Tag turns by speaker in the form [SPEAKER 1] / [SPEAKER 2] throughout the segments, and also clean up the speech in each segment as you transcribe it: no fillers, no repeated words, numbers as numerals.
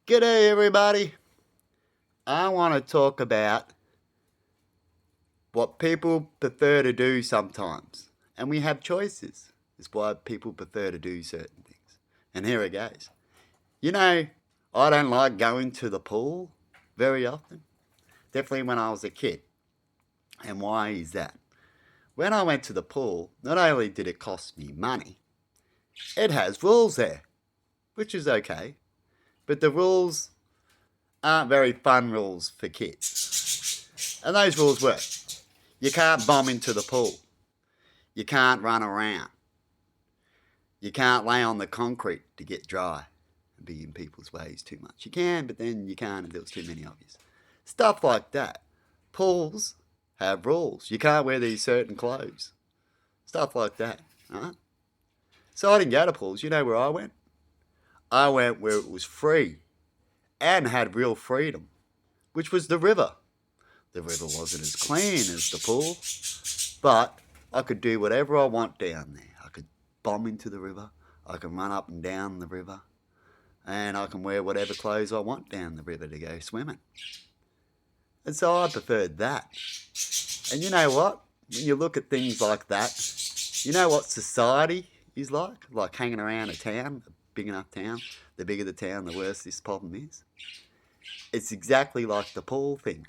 [SPEAKER 1] G'day, everybody. I want to talk about what people prefer to do sometimes. And we have choices. It's why people prefer to do certain things. And here it goes. You know, I don't like going to the pool very often. Definitely when I was a kid. And why is that? When I went to the pool, not only did it cost me money, it has rules there, which is okay. But the rules aren't very fun rules for kids. And those rules were you can't bomb into the pool. You can't run around. You can't lay on the concrete to get dry and be in people's ways too much. You can, but then you can't if there's too many of you. Stuff like that. Pools have rules. You can't wear these certain clothes. Stuff like that. Right? So I didn't go to pools. You know where I went? I went where it was free and had real freedom, which was the river. The river wasn't as clean as the pool, but I could do whatever I want down there. I could bomb into the river, I can run up and down the river, and I can wear whatever clothes I want down the river to go swimming. And so I preferred that. And you know what? When you look at things like that, you know what society is like hanging around a town, a big enough town. The bigger the town, the worse this problem is. It's exactly like the pool thing.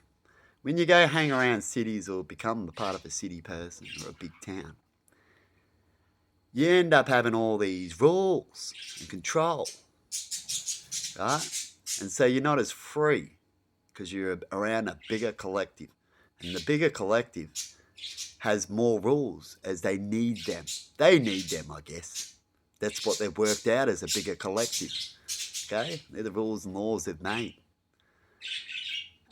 [SPEAKER 1] When you go hang around cities or become a part of a city person or a big town, you end up having all these rules and control, right? And so you're not as free because you're around a bigger collective. And the bigger collective has more rules as they need them. They need them, I guess. That's what they've worked out as a bigger collective. Okay? They're the rules and laws they've made.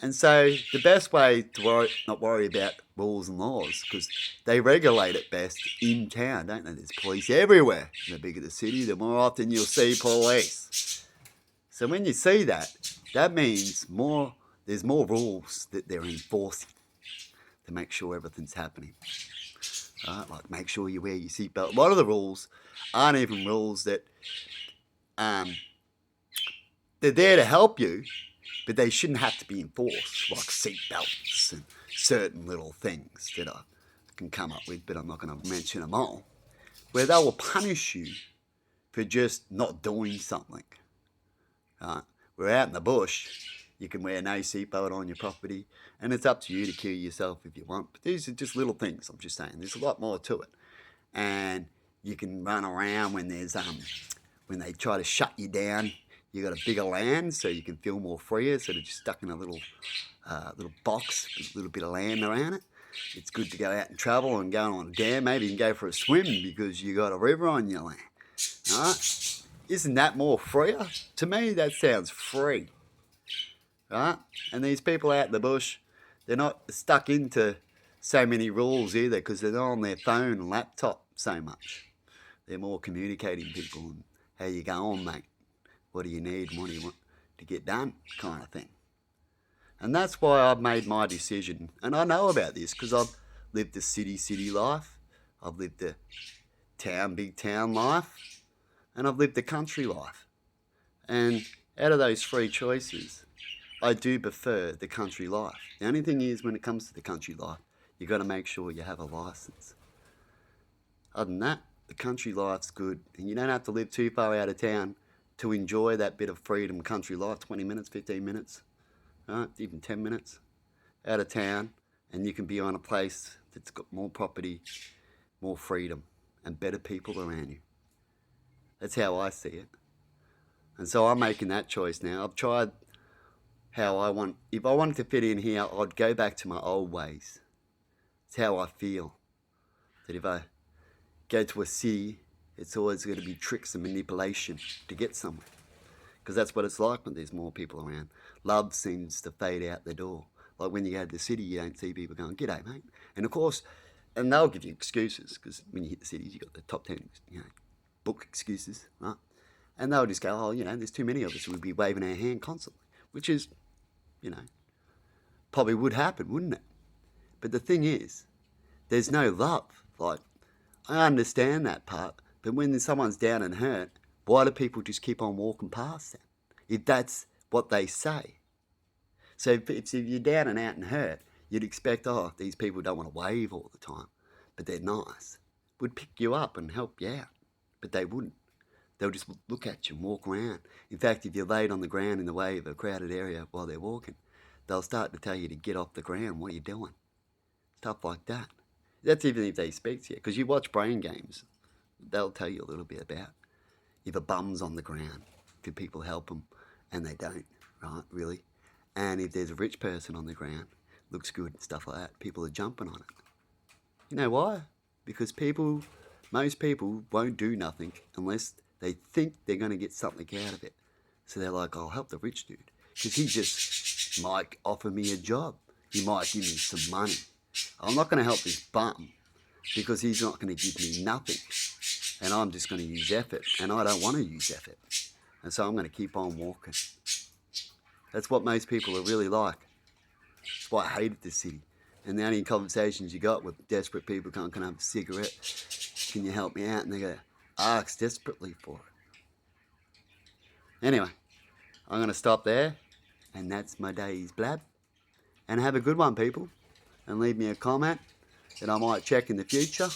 [SPEAKER 1] And so the best way to not worry about rules and laws, because they regulate it best in town, don't they? There's police everywhere. The bigger the city, the more often you'll see police. So when you see that, that means there's more rules that they're enforcing to make sure everything's happening. Right? Like make sure you wear your seatbelt. A lot of the rules aren't even rules that they're there to help you, but they shouldn't have to be enforced, like seatbelts and certain little things that I can come up with, but I'm not going to mention them all, where they will punish you for just not doing something. Right? We're out in the bush, you can wear no seatbelt on your property, and it's up to you to kill yourself if you want. But these are just little things, I'm just saying. There's a lot more to it. And you can run around when when they try to shut you down. You got a bigger land, so you can feel more freer. So they're just stuck in a little box with a little bit of land around it. It's good to go out and travel and go on a dam. Maybe you can go for a swim because you got a river on your land. All right? Isn't that more freer? To me, that sounds free. Right? And these people out in the bush, they're not stuck into so many rules either because they're not on their phone and laptop so much. They're more communicating people and how you going, mate? What do you need and what do you want to get done kind of thing. And that's why I've made my decision. And I know about this because I've lived the city life. I've lived the big town life. And I've lived the country life. And out of those three choices, I do prefer the country life. The only thing is when it comes to the country life, you've got to make sure you have a license. Other than that, the country life's good. And you don't have to live too far out of town to enjoy that bit of freedom country life, 20 minutes, 15 minutes, right? Even 10 minutes out of town, and you can be on a place that's got more property, more freedom, and better people around you. That's how I see it. And so I'm making that choice now. I've tried if I wanted to fit in here, I'd go back to my old ways. It's how I feel. That if I go to a city, it's always going to be tricks and manipulation to get somewhere. Because that's what it's like when there's more people around. Love seems to fade out the door. Like when you go to the city, you don't see people going, "G'day, mate." And of course, and they'll give you excuses because when you hit the cities, you've got the top 10, book excuses, right? And they'll just go, "Oh, there's too many of us. We'd be waving our hand constantly," which is, probably would happen, wouldn't it? But the thing is, there's no love. Like, I understand that part, but when someone's down and hurt, why do people just keep on walking past that? If that's what they say. So if you're down and out and hurt, you'd expect, oh, these people don't want to wave all the time, but they're nice. Would pick you up and help you out, but they wouldn't. They'll just look at you and walk around. In fact, if you're laid on the ground in the way of a crowded area while they're walking, they'll start to tell you to get off the ground. What are you doing? Stuff like that. That's even if they speak to you, because you watch Brain Games. They'll tell you a little bit about if a bum's on the ground, could people help them? And they don't, right, really? And if there's a rich person on the ground, looks good and stuff like that, people are jumping on it. You know why? Because most people won't do nothing unless they think they're going to get something out of it. So they're like, I'll help the rich dude, because he just might offer me a job. He might give me some money. I'm not going to help this bum because he's not going to give me nothing. And I'm just going to use effort. And I don't want to use effort. And so I'm going to keep on walking. That's what most people are really like. That's why I hated the city. And the only conversations you got with desperate people going, can I have a cigarette? Can you help me out? And they go, ask desperately for it. Anyway, I'm going to stop there. And that's my day's blab. And have a good one, people. And leave me a comment that I might check in the future.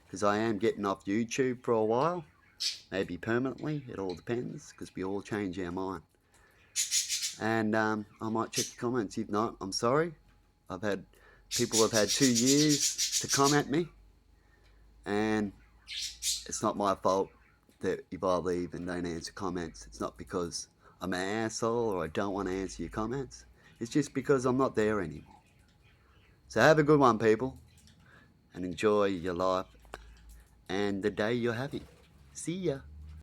[SPEAKER 1] Because I am getting off YouTube for a while. Maybe permanently. It all depends. Because we all change our mind. And I might check the comments. If not, I'm sorry. People have had 2 years to comment me. And it's not my fault that if I leave and don't answer comments, it's not because I'm an asshole or I don't want to answer your comments. It's just because I'm not there anymore. So have a good one, people. And enjoy your life and the day you're having. See ya.